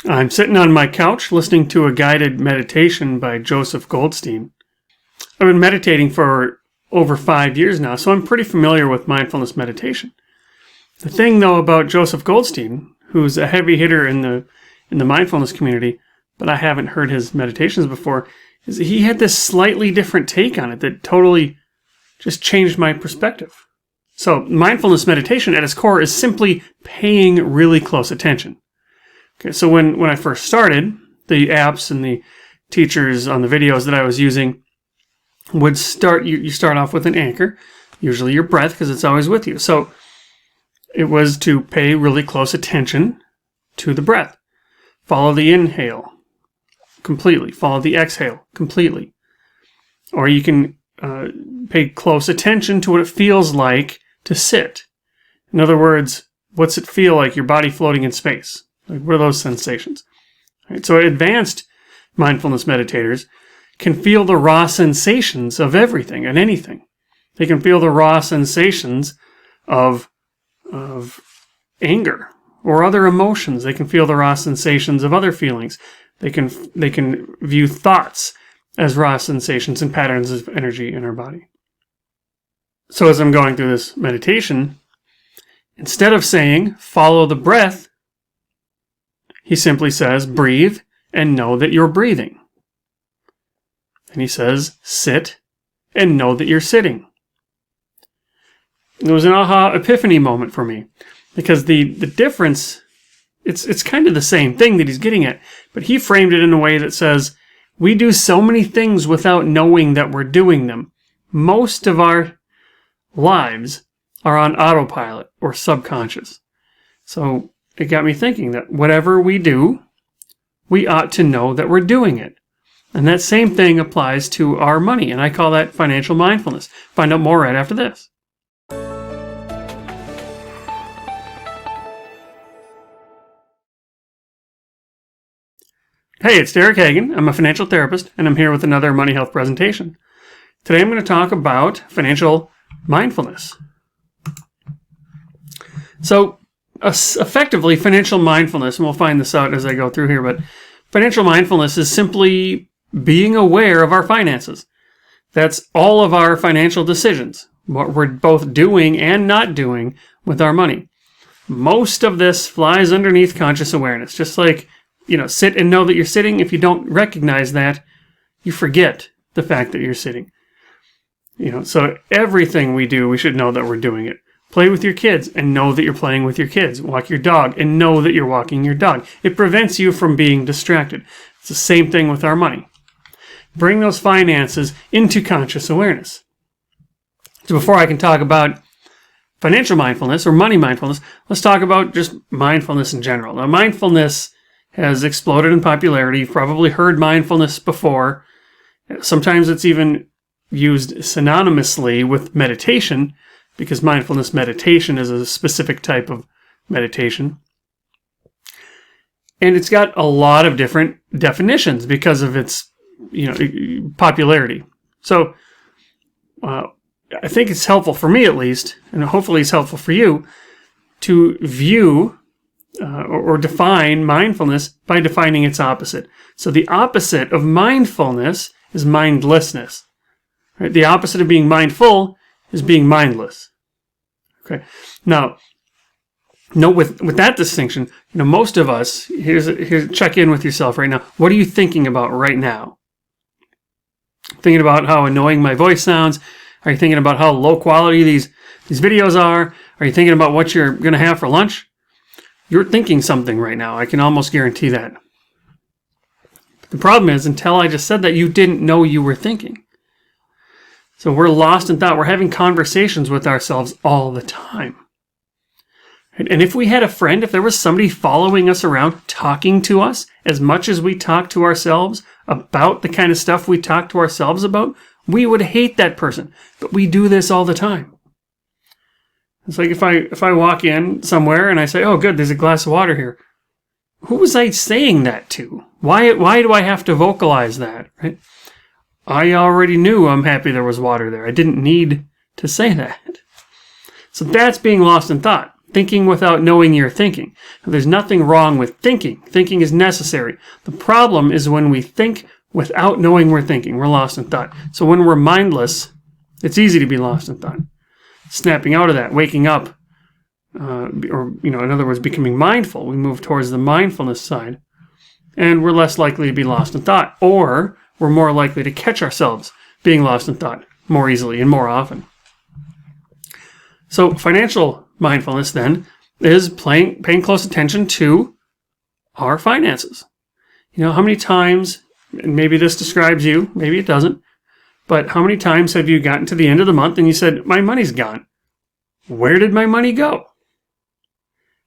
I'm sitting on my couch listening to a guided meditation by Joseph Goldstein. I've been meditating for over 5 years now, so I'm pretty familiar with mindfulness meditation. The thing, though, about Joseph Goldstein, who's a heavy hitter in the mindfulness community, but I haven't heard his meditations before, is that he had this slightly different take on it that totally just changed my perspective. So mindfulness meditation at its core is simply paying really close attention. Okay, so when I first started, the apps and the teachers on the videos that I was using would start, you start off with an anchor, usually your breath, because it's always with you. So it was to pay really close attention to the breath. Follow the inhale completely. Follow the exhale completely. Or you can pay close attention to what it feels like to sit. In other words, what's it feel like, your body floating in space? Like, what are those sensations? Right, so advanced mindfulness meditators can feel the raw sensations of everything and anything. They can feel the raw sensations of anger or other emotions. They can feel the raw sensations of other feelings. They can view thoughts as raw sensations and patterns of energy in our body. So as I'm going through this meditation, instead of saying, follow the breath, he simply says, breathe and know that you're breathing. And he says, sit and know that you're sitting. It was an aha epiphany moment for me, because the difference, it's kind of the same thing that he's getting at, but he framed it in a way that says, we do so many things without knowing that we're doing them. Most of our lives are on autopilot or subconscious. So it got me thinking that whatever we do, we ought to know that we're doing it. And that same thing applies to our money, and I call that financial mindfulness. Find out more right after this. Hey, it's Derek Hagan. I'm a financial therapist, and I'm here with another Money Health presentation. Today I'm going to talk about financial mindfulness. So, effectively, financial mindfulness, and we'll find this out as I go through here, but financial mindfulness is simply being aware of our finances. That's all of our financial decisions, what we're both doing and not doing with our money. Most of this flies underneath conscious awareness, just like, sit and know that you're sitting. If you don't recognize that, you forget the fact that you're sitting. So everything we do, we should know that we're doing it. Play with your kids and know that you're playing with your kids. Walk your dog and know that you're walking your dog. It prevents you from being distracted. It's the same thing with our money. Bring those finances into conscious awareness. So before I can talk about financial mindfulness or money mindfulness, let's talk about just mindfulness in general. Now, mindfulness has exploded in popularity. You've probably heard mindfulness before. Sometimes it's even used synonymously with meditation, because mindfulness meditation is a specific type of meditation. And it's got a lot of different definitions because of its popularity. So I think it's helpful for me, at least, and hopefully it's helpful for you, to view or define mindfulness by defining its opposite. So the opposite of mindfulness is mindlessness. Right? The opposite of being mindful is being mindless. Okay. Now, note with that distinction, most of us, here's check in with yourself right now. What are you thinking about right now? Thinking about how annoying my voice sounds? Are you thinking about how low quality these videos are? Are you thinking about what you're going to have for lunch? You're thinking something right now. I can almost guarantee that. The problem is, until I just said that, you didn't know you were thinking. So we're lost in thought. We're having conversations with ourselves all the time. And if we had a friend, if there was somebody following us around, talking to us as much as we talk to ourselves about the kind of stuff we talk to ourselves about, we would hate that person. But we do this all the time. It's like if I walk in somewhere and I say, oh, good, there's a glass of water here. Who was I saying that to? Why do I have to vocalize that, right? I already knew I'm happy there was water there. I didn't need to say that. So that's being lost in thought. thinking without knowing you're thinking. There's nothing wrong with thinking. Thinking is necessary. The problem is when we think without knowing we're thinking. We're lost in thought. So when we're mindless, it's easy to be lost in thought. Snapping out of that, waking up, or, in other words, becoming mindful. We move towards the mindfulness side, and we're less likely to be lost in thought, or we're more likely to catch ourselves being lost in thought more easily and more often. So financial mindfulness, then, is paying close attention to our finances. How many times, and maybe this describes you, maybe it doesn't, but how many times have you gotten to the end of the month and you said, my money's gone? Where did my money go?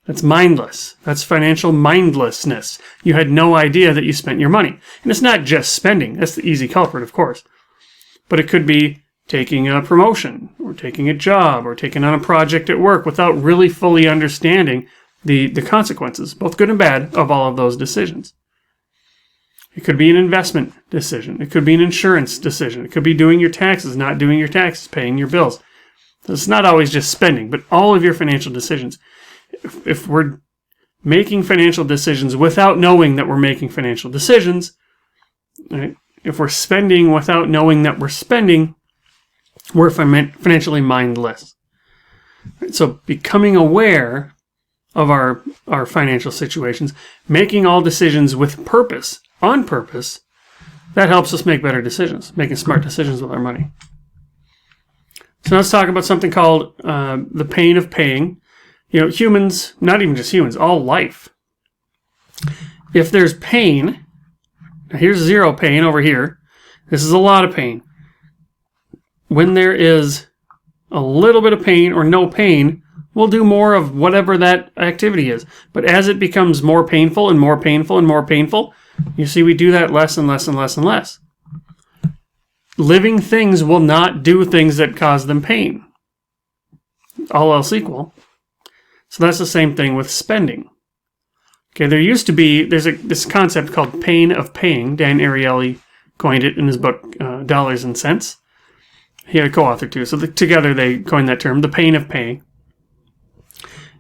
That's mindless. That's financial mindlessness. You had no idea that you spent your money. And it's not just spending. That's the easy culprit, of course. But it could be taking a promotion, or taking a job, or taking on a project at work without really fully understanding the consequences, both good and bad, of all of those decisions. It could be an investment decision. It could be an insurance decision. It could be doing your taxes, not doing your taxes, paying your bills. It's not always just spending, but all of your financial decisions. If we're making financial decisions without knowing that we're making financial decisions, right? If we're spending without knowing that we're spending, we're financially mindless. Right? So becoming aware of our financial situations, making all decisions with purpose, on purpose, that helps us make better decisions, making smart decisions with our money. So now let's talk about something called the pain of paying. Humans, not even just humans, all life. If there's pain, here's zero pain over here. This is a lot of pain. When there is a little bit of pain or no pain, we'll do more of whatever that activity is. But as it becomes more painful and more painful and more painful, you see we do that less and less and less and less. Living things will not do things that cause them pain. All else equal. So that's the same thing with spending. Okay, there's this concept called pain of paying. Dan Ariely coined it in his book, Dollars and Cents. He had a co-author too. So together they coined that term, the pain of paying.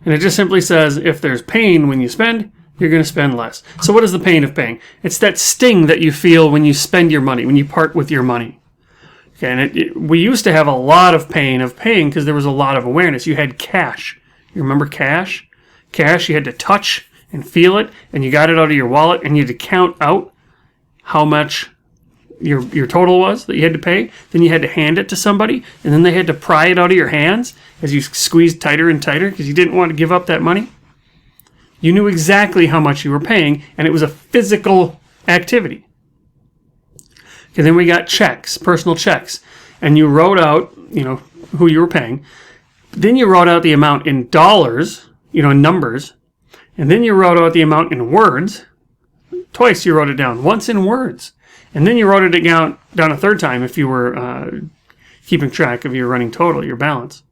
And it just simply says, if there's pain when you spend, you're going to spend less. So what is the pain of paying? It's that sting that you feel when you spend your money, when you part with your money. Okay, and we used to have a lot of pain of paying because there was a lot of awareness. You had cash. You remember cash? Cash, you had to touch and feel it, and you got it out of your wallet, and you had to count out how much your total was that you had to pay. Then you had to hand it to somebody, and then they had to pry it out of your hands as you squeezed tighter and tighter because you didn't want to give up that money. You knew exactly how much you were paying, and it was a physical activity. Okay, then we got checks, personal checks, and you wrote out, who you were paying. Then you wrote out the amount in dollars, in numbers, and then you wrote out the amount in words. Twice you wrote it down, once in words. And then you wrote it down a third time if you were keeping track of your running total, your balance.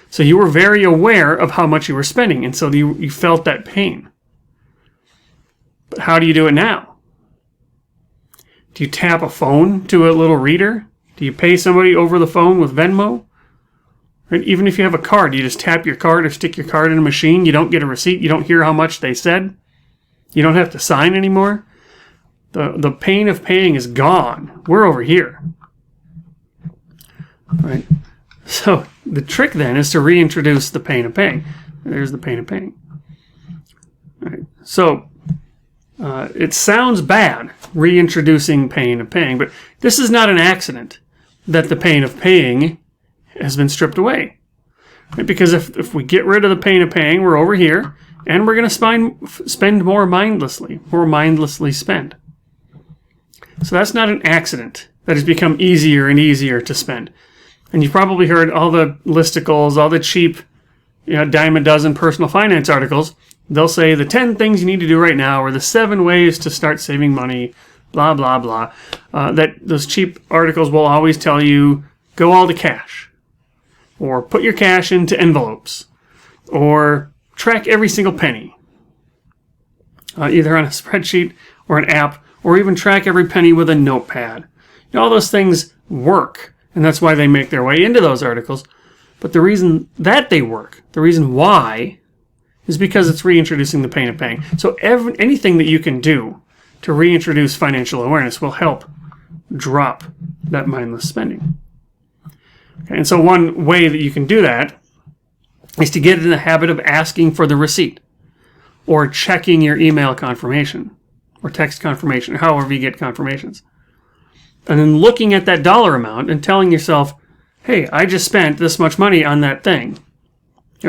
So you were very aware of how much you were spending, and so you felt that pain. But how do you do it now? Do you tap a phone to a little reader? Do you pay somebody over the phone with Venmo? Right? Even if you have a card, you just tap your card or stick your card in a machine. You don't get a receipt. You don't hear how much they said. You don't have to sign anymore. The pain of paying is gone. We're over here. Right? So the trick then is to reintroduce the pain of paying. There's the pain of paying. Right? So it sounds bad, reintroducing pain of paying, but this is not an accident that the pain of paying has been stripped away. Right? Because if we get rid of the pain of paying, we're over here, and we're going to spend more mindlessly spend. So that's not an accident that has become easier and easier to spend. And you've probably heard all the listicles, all the cheap, dime a dozen personal finance articles. They'll say the 10 things you need to do right now, or the 7 ways to start saving money, blah, blah, blah. That those cheap articles will always tell you, go all to cash, or put your cash into envelopes, or track every single penny, either on a spreadsheet or an app, or even track every penny with a notepad. All those things work, and that's why they make their way into those articles. But the reason that they work, the reason why, is because it's reintroducing the pain of paying. So anything that you can do to reintroduce financial awareness will help drop that mindless spending. Okay, and so one way that you can do that is to get in the habit of asking for the receipt or checking your email confirmation or text confirmation, or however you get confirmations. And then looking at that dollar amount and telling yourself, hey, I just spent this much money on that thing.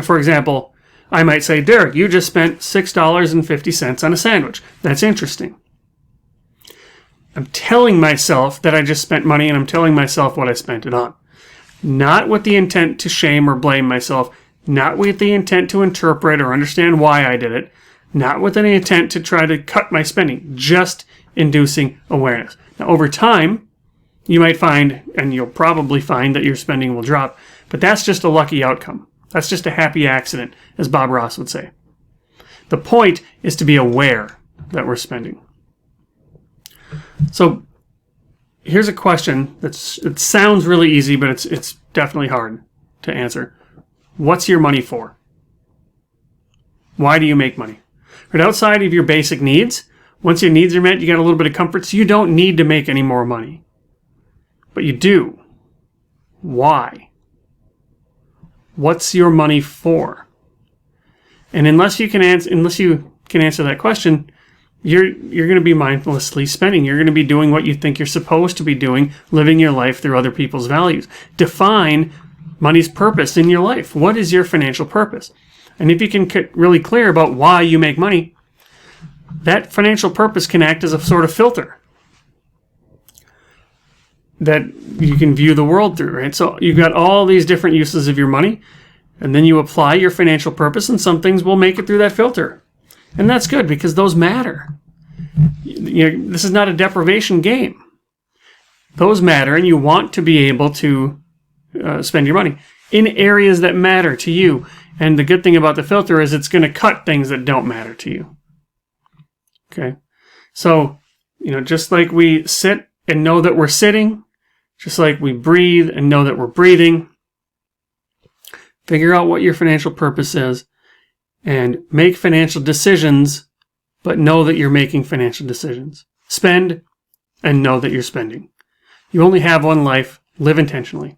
For example, I might say, Derek, you just spent $6.50 on a sandwich. That's interesting. I'm telling myself that I just spent money, and I'm telling myself what I spent it on. Not with the intent to shame or blame myself, not with the intent to interpret or understand why I did it, not with any intent to try to cut my spending, just inducing awareness. Now, over time, you might find, and you'll probably find, that your spending will drop, but that's just a lucky outcome. That's just a happy accident, as Bob Ross would say. The point is to be aware that we're spending. So here's a question it sounds really easy, but it's definitely hard to answer. What's your money for? Why do you make money? Right outside of your basic needs, once your needs are met, you got a little bit of comfort, so you don't need to make any more money. But you do. Why? What's your money for? And unless you can answer that question, you're going to be mindlessly spending. You're going to be doing what you think you're supposed to be doing, living your life through other people's values. Define money's purpose in your life. What is your financial purpose? And if you can get really clear about why you make money, that financial purpose can act as a sort of filter that you can view the world through, right? So you've got all these different uses of your money, and then you apply your financial purpose, and some things will make it through that filter. And that's good, because those matter. This is not a deprivation game. Those matter, and you want to be able to spend your money in areas that matter to you. And the good thing about the filter is it's going to cut things that don't matter to you. Okay? So, just like we sit and know that we're sitting, just like we breathe and know that we're breathing, figure out what your financial purpose is and make financial decisions, but know that you're making financial decisions. Spend and know that you're spending. You only have one life. Live intentionally.